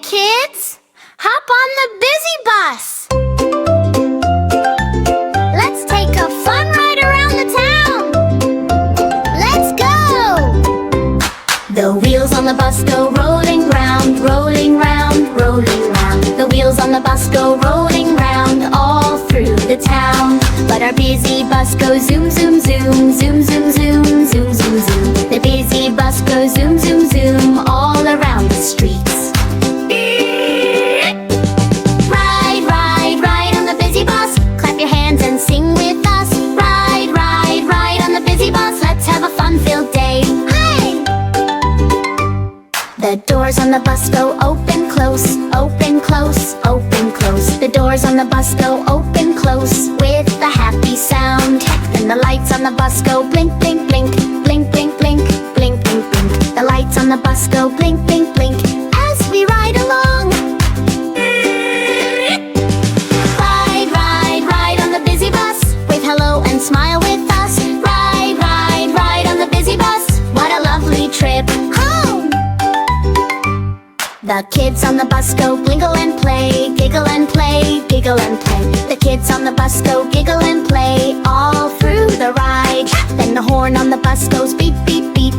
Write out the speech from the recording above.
kids! Hop on the busy bus! Let's take a fun ride around the town! Let's go! The wheels on the bus go rolling round, rolling round, rolling round. The wheels on the bus go rolling round all through the town. But our busy bus goes zoom, zoom, zoom, zoom, zoom, zoom, zoom, zoom, zoom. The busy bus goes zoom, zoom, zoom all around the streets. Ride, ride, ride on the busy bus. Clap your hands and sing with us. Ride, ride, ride on the busy bus. Let's have a fun-filled day. Hey! The doors on the bus go open, close, open, close, open, close. The doors on the bus go open, close with a happy sound. Then the lights on the bus go blink, blink, blink, blink, blink, blink, blink, blink, blink. The lights on the bus go blink, blink, blink as we ride along. Ride, ride, ride on the busy bus. Wave hello and smile with us. Ride, ride, ride on the busy bus. What a lovely trip home. The kids on the bus go giggle and play, giggle and play, giggle and play. The kids on the bus go giggle and play all through the ride. Then the horn on the bus goes beep, beep, beep,